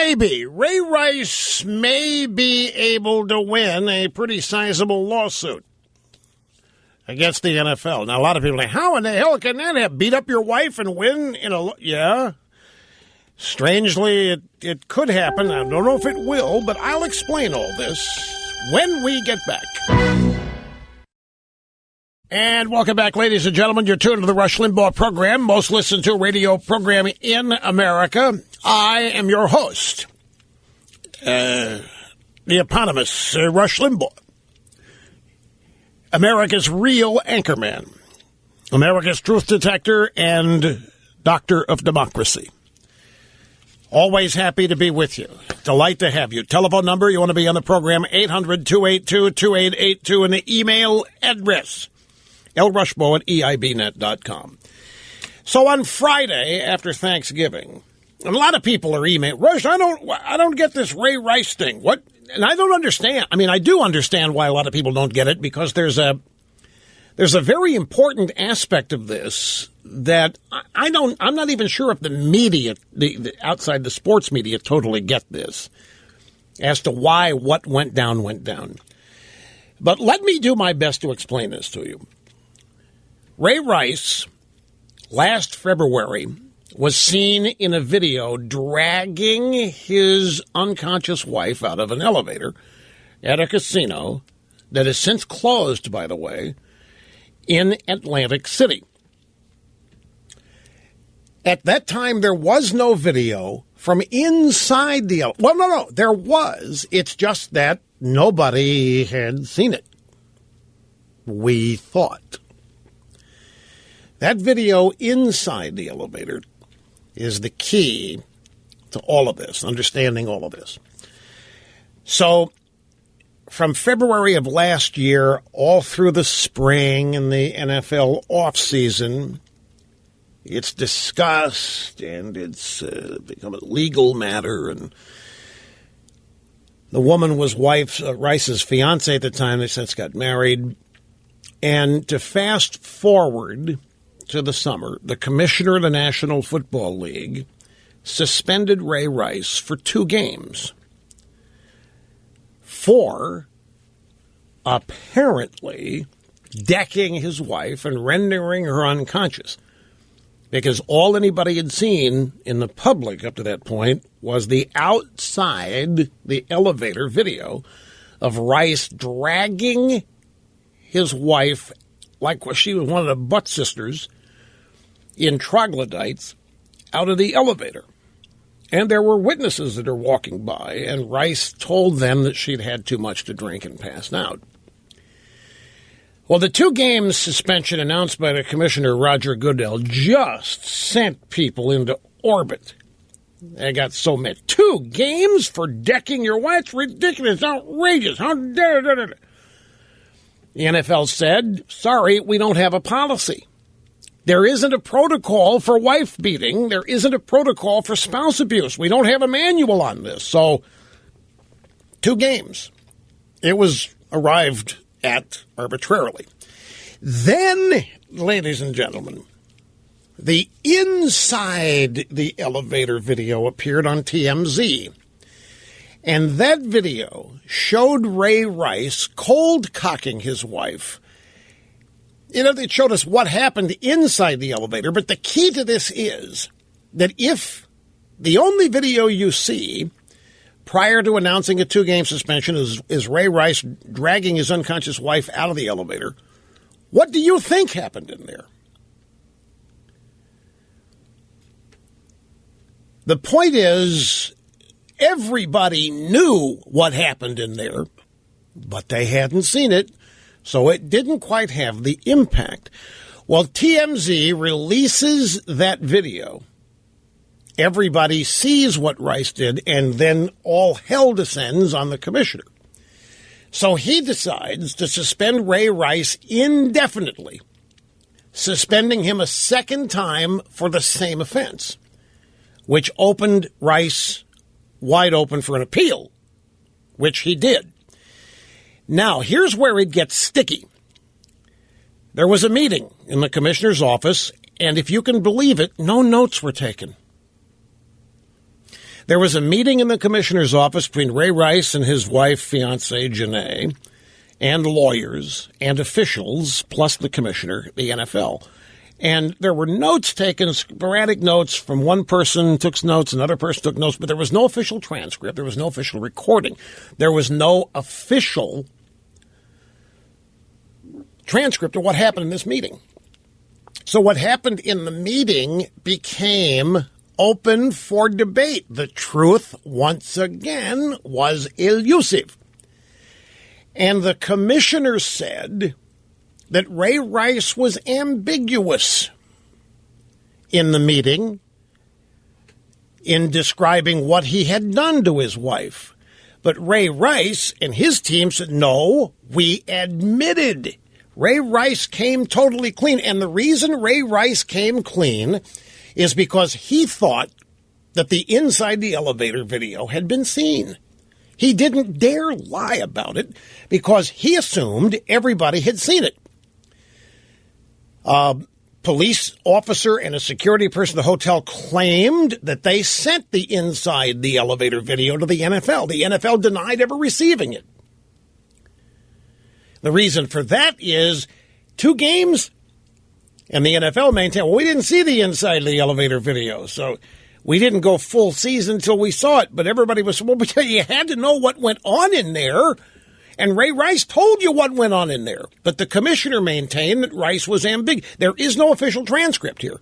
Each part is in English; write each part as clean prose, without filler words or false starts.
maybe. Ray Rice may be able to win a pretty sizable lawsuit against the NFL. Now, a lot of people are like, how in the hell can that have? Beat up your wife and win in a... Yeah. Strangely, it could happen. I don't know if it will, but I'll explain all this when we get back. And welcome back, ladies and gentlemen. You're tuned to the Rush Limbaugh program, most listened to radio program in America. I am your host, the eponymous Rush Limbaugh, America's real anchorman, America's truth detector, and doctor of democracy. Always happy to be with you. Delight to have you. Telephone number, you want to be on the program, 800-282-2882, and the email address, lrushbo@eibnet.com. So on Friday, after Thanksgiving, a lot of people are emailing, Rush, I don't get this Ray Rice thing. What? And I don't understand. I mean, I do understand why a lot of people don't get it, because there's a very important aspect of this that I'm not even sure if the media, the outside the sports media, totally get this as to why what went down. But let me do my best to explain this to you. Ray Rice, last February, was seen in a video dragging his unconscious wife out of an elevator at a casino that has since closed, by the way, in Atlantic City. At that time, there was no video from inside the elevator. Well, no, there was. It's just that nobody had seen it, we thought. That video inside the elevator is the key to all of this, understanding all of this. So from February of last year all through the spring and the NFL offseason, it's discussed and it's become a legal matter. And the woman was Rice's fiance at the time. They since got married. And to fast forward to the summer, the commissioner of the National Football League suspended Ray Rice for 2 games for apparently decking his wife and rendering her unconscious, because all anybody had seen in the public up to that point was the outside the elevator video of Rice dragging his wife like she was one of the butt sisters in troglodytes out of the elevator. And there were witnesses that are walking by, and Rice told them that she'd had too much to drink and passed out. Well, the 2-game suspension announced by the commissioner, Roger Goodell, just sent people into orbit. They got so mad. 2 games for decking your wife? It's ridiculous. Outrageous. How dare it? The NFL said, sorry, we don't have a policy. There isn't a protocol for wife beating. There isn't a protocol for spouse abuse. We don't have a manual on this. So 2 games. It was arrived at arbitrarily. Then, ladies and gentlemen, the inside the elevator video appeared on TMZ. And that video showed Ray Rice cold-cocking his wife. You know, it showed us what happened inside the elevator, but the key to this is that if the only video you see prior to announcing a 2-game suspension is Ray Rice dragging his unconscious wife out of the elevator, what do you think happened in there? The point is, everybody knew what happened in there, but they hadn't seen it. So it didn't quite have the impact. Well, TMZ releases that video. Everybody sees what Rice did, and then all hell descends on the commissioner. So he decides to suspend Ray Rice indefinitely, suspending him a 2nd time for the same offense, which opened Rice wide open for an appeal, which he did. Now, here's where it gets sticky. There was a meeting in the commissioner's office, and if you can believe it, no notes were taken. There was a meeting in the commissioner's office between Ray Rice and his wife, fiancée, Janae, and lawyers and officials, plus the commissioner, the NFL. And there were notes taken, sporadic notes from one person took notes, another person took notes, but there was no official transcript. There was no official recording. There was no official transcript of what happened in this meeting. So what happened in the meeting became open for debate. The truth, once again, was elusive. And the commissioner said that Ray Rice was ambiguous in the meeting in describing what he had done to his wife. But Ray Rice and his team said, no, we admitted. Ray Rice came totally clean. And the reason Ray Rice came clean is because he thought that the inside the elevator video had been seen. He didn't dare lie about it because he assumed everybody had seen it. Police officer and a security person at the hotel claimed that they sent the inside the elevator video to the NFL. The NFL denied ever receiving it. The reason for that is 2 games, and the NFL maintained, well, we didn't see the inside of the elevator video, so we didn't go full season until we saw it. But everybody was, well, but you had to know what went on in there. And Ray Rice told you what went on in there. But the commissioner maintained that Rice was ambiguous. There is no official transcript here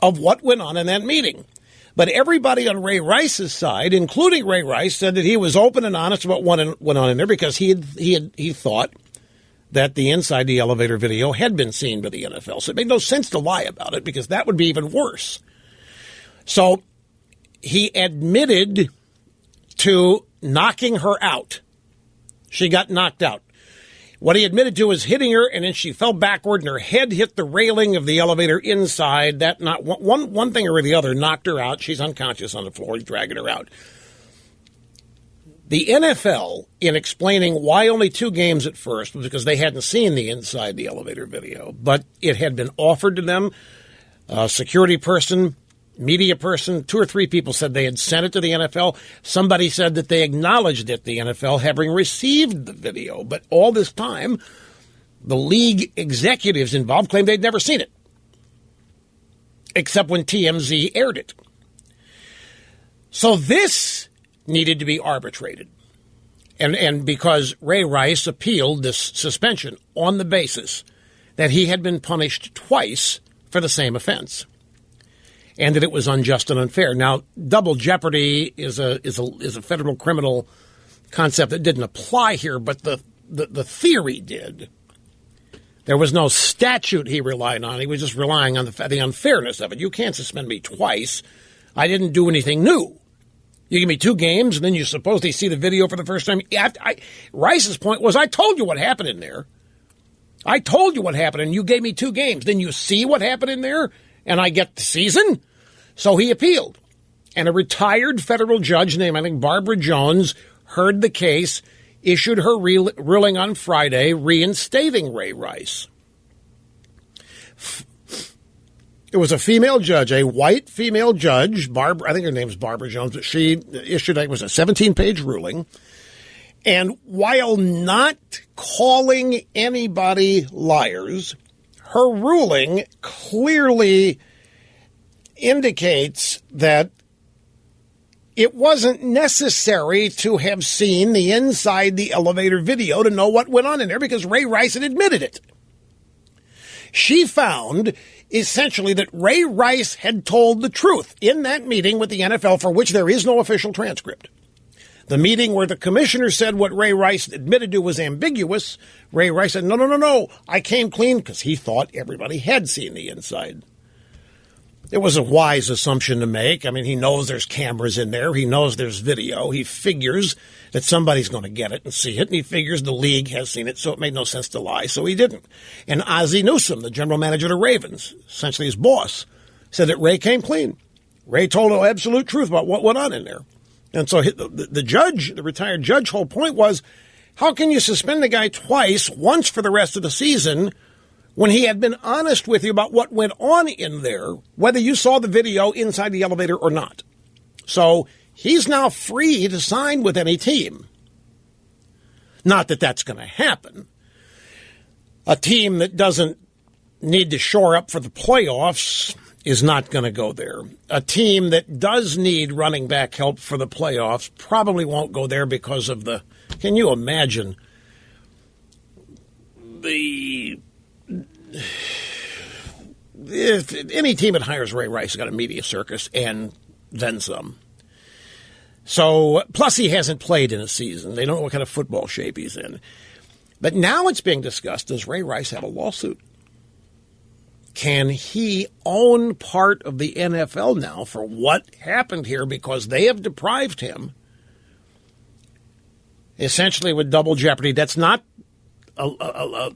of what went on in that meeting. But everybody on Ray Rice's side, including Ray Rice, said that he was open and honest about what went on in there because he thought that the inside the elevator video had been seen by the NFL. So it made no sense to lie about it because that would be even worse. So he admitted to knocking her out. She got knocked out. What he admitted to was hitting her, and then she fell backward, and her head hit the railing of the elevator inside. That not one thing or the other knocked her out. She's unconscious on the floor. He's dragging her out. The NFL, in explaining why only 2 games at first, was because they hadn't seen the inside the elevator video, but it had been offered to them. A security person, media person, 2 or 3 people said they had sent it to the NFL. Somebody said that they acknowledged it, the NFL, having received the video. But all this time, the league executives involved claimed they'd never seen it, except when TMZ aired it. So this needed to be arbitrated. And because Ray Rice appealed this suspension on the basis that he had been punished twice for the same offense, and that it was unjust and unfair. Now, double jeopardy is a federal criminal concept that didn't apply here, but the theory did. There was no statute he relied on. He was just relying on the unfairness of it. You can't suspend me twice. I didn't do anything new. You give me 2 games, and then you supposedly see the video for the first time. Rice's point was, I told you what happened in there. I told you what happened, and you gave me 2 games. Then you see what happened in there, and I get the season? So he appealed. And a retired federal judge named, I think, Barbara Jones, heard the case, issued her ruling on Friday, reinstating Ray Rice. It was a female judge, a white female judge, Barbara, I think her name's Barbara Jones, but she issued, it was a 17-page ruling. And while not calling anybody liars, her ruling clearly indicates that it wasn't necessary to have seen the inside the elevator video to know what went on in there because Ray Rice had admitted it. She found essentially that Ray Rice had told the truth in that meeting with the NFL, for which there is no official transcript. The meeting where the commissioner said what Ray Rice admitted to was ambiguous, Ray Rice said, no, I came clean because he thought everybody had seen the inside. It was a wise assumption to make. I mean, he knows there's cameras in there. He knows there's video. He figures that somebody's going to get it and see it, and he figures the league has seen it, so it made no sense to lie, so he didn't. And Ozzie Newsome, the general manager of the Ravens, essentially his boss, said that Ray came clean. Ray told the absolute truth about what went on in there. And so the judge, the retired judge, whole point was, how can you suspend the guy twice, once for the rest of the season, when he had been honest with you about what went on in there, whether you saw the video inside the elevator or not? So he's now free to sign with any team. Not that that's going to happen. A team that doesn't need to shore up for the playoffs is not going to go there. A team that does need running back help for the playoffs probably won't go there because of the... Can you imagine if any team that hires Ray Rice has got a media circus and then some. So, plus he hasn't played in a season. They don't know what kind of football shape he's in. But now it's being discussed, does Ray Rice have a lawsuit? Can he own part of the NFL now for what happened here because they have deprived him essentially with double jeopardy? That's not a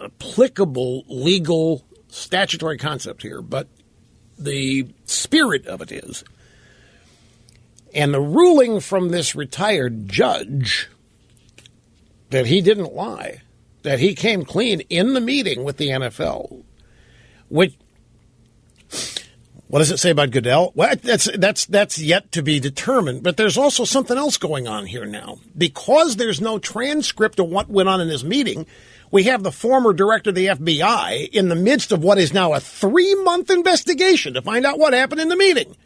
applicable legal statutory concept here, but the spirit of it is. And the ruling from this retired judge that he didn't lie, that he came clean in the meeting with the NFL, which, what does it say about Goodell? Well, that's yet to be determined. But there's also something else going on here now. Because there's no transcript of what went on in this meeting, we have the former director of the FBI in the midst of what is now a 3-month investigation to find out what happened in the meeting.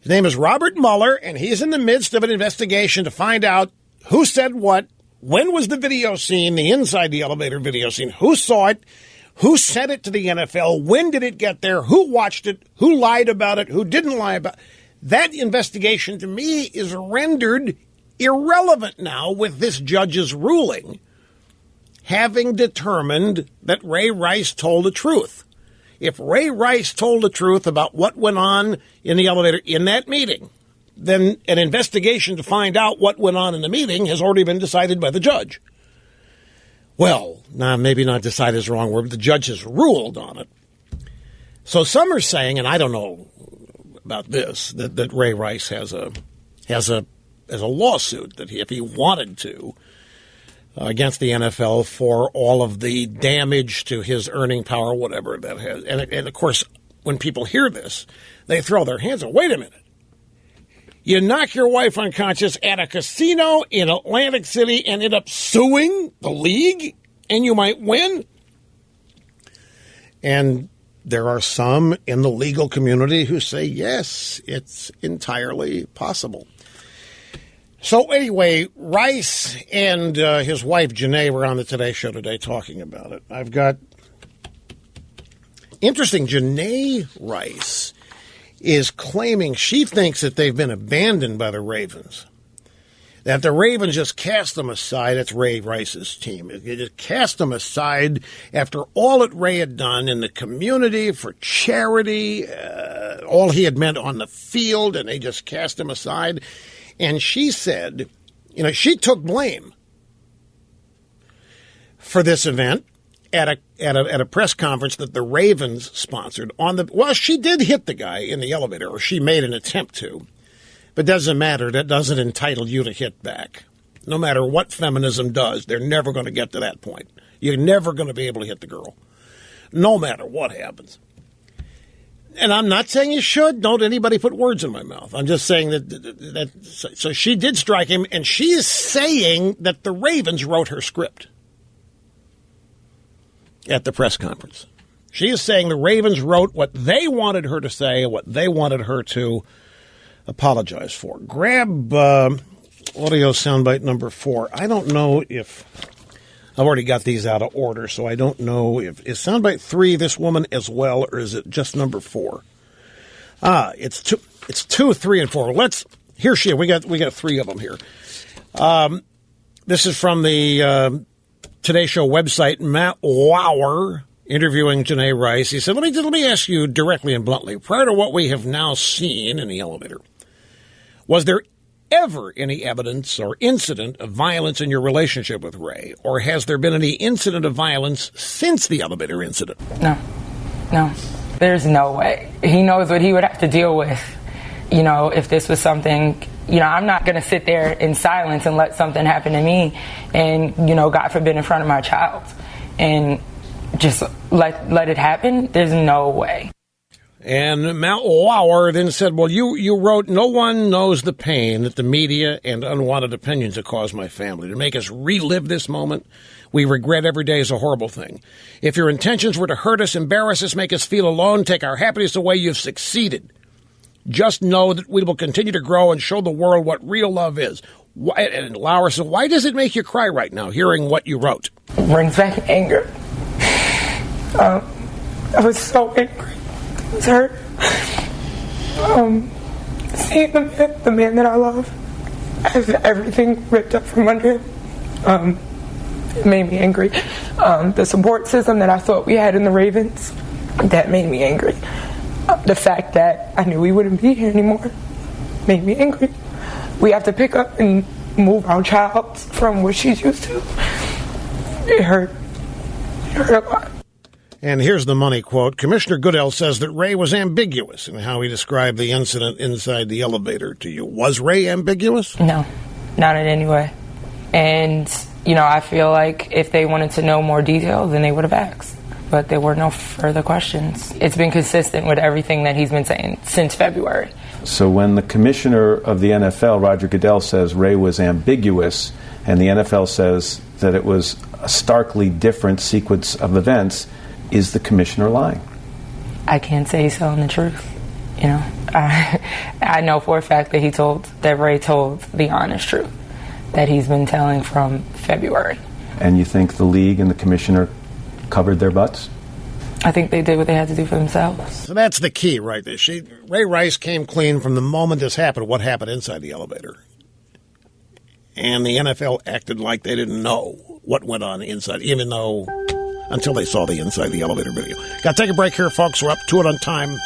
His name is Robert Mueller, and he's in the midst of an investigation to find out who said what, when was the video seen, the inside the elevator video scene, who saw it, who sent it to the NFL, when did it get there, who watched it, who lied about it, who didn't lie about it. That investigation, to me, is rendered irrelevant now with this judge's ruling, having determined that Ray Rice told the truth. If Ray Rice told the truth about what went on in the elevator in that meeting, then an investigation to find out what went on in the meeting has already been decided by the judge. Well, maybe not decided is the wrong word, but the judge has ruled on it. So some are saying, and I don't know about this, that Ray Rice has a lawsuit that if he wanted to against the NFL for all of the damage to his earning power, whatever that has. And of course, when people hear this, they throw their hands up. Wait a minute. You knock your wife unconscious at a casino in Atlantic City and end up suing the league, and you might win? And there are some in the legal community who say, yes, it's entirely possible. So anyway, Rice and his wife, Janae, were on the Today Show today talking about it. I've got interesting, Janae Rice is claiming she thinks that they've been abandoned by the Ravens, that the Ravens just cast them aside. That's Ray Rice's team. It just cast them aside after all that Ray had done in the community for charity, all he had meant on the field, and they just cast him aside. And she said, she took blame for this event at a press conference that the Ravens sponsored. She did hit the guy in the elevator, or she made an attempt to, but doesn't matter. That doesn't entitle you to hit back. No matter what feminism does, they're never going to get to that point. You're never going to be able to hit the girl, no matter what happens. And I'm not saying you should. Don't anybody put words in my mouth. I'm just saying that so she did strike him, and she is saying that the Ravens wrote her script at the press conference. She is saying the Ravens wrote what they wanted her to say, what they wanted her to apologize for. Grab audio soundbite number 4. I don't know if... I've already got these out of order, so I don't know if is soundbite 3 this woman as well, or is it just number 4? It's 2, 3, and 4. Here she is. We got 3 of them here. This is from the Today Show website. Matt Lauer interviewing Janae Rice. He said, "Let me ask you directly and bluntly. Prior to what we have now seen in the elevator, was there ever any evidence or incident of violence in your relationship with Ray? Or has there been any incident of violence since the elevator incident?" No. There's no way. He knows what he would have to deal with, if this was something, I'm not going to sit there in silence and let something happen to me and, God forbid, in front of my child and just let it happen. There's no way. And Matt Lauer then said, well, you wrote, no one knows the pain that the media and unwanted opinions have caused my family. To make us relive this moment, we regret every day is a horrible thing. If your intentions were to hurt us, embarrass us, make us feel alone, take our happiness away, you've succeeded. Just know that we will continue to grow and show the world what real love is. And Lauer said, why does it make you cry right now, hearing what you wrote? It brings back anger. I was so angry. I was hurt. Seeing the man that I love have everything ripped up from under him, it made me angry. The support system that I thought we had in the Ravens, that made me angry. The fact that I knew we wouldn't be here anymore made me angry. We have to pick up and move our child from what she's used to. It hurt. It hurt a lot. And here's the money quote. Commissioner Goodell says that Ray was ambiguous in how he described the incident inside the elevator to you. Was Ray ambiguous? No, not in any way. And, I feel like if they wanted to know more detail, then they would have asked. But there were no further questions. It's been consistent with everything that he's been saying since February. So when the commissioner of the NFL, Roger Goodell, says Ray was ambiguous, and the NFL says that it was a starkly different sequence of events, is the commissioner lying? I can't say he's telling the truth. I know for a fact that Ray told the honest truth that he's been telling from February. And you think the league and the commissioner covered their butts? I think they did what they had to do for themselves. So that's the key right there. Ray Rice came clean from the moment this happened, what happened inside the elevator. And the NFL acted like they didn't know what went on inside, even though until they saw the inside the elevator video. Got to take a break here, folks. We're up to it on time.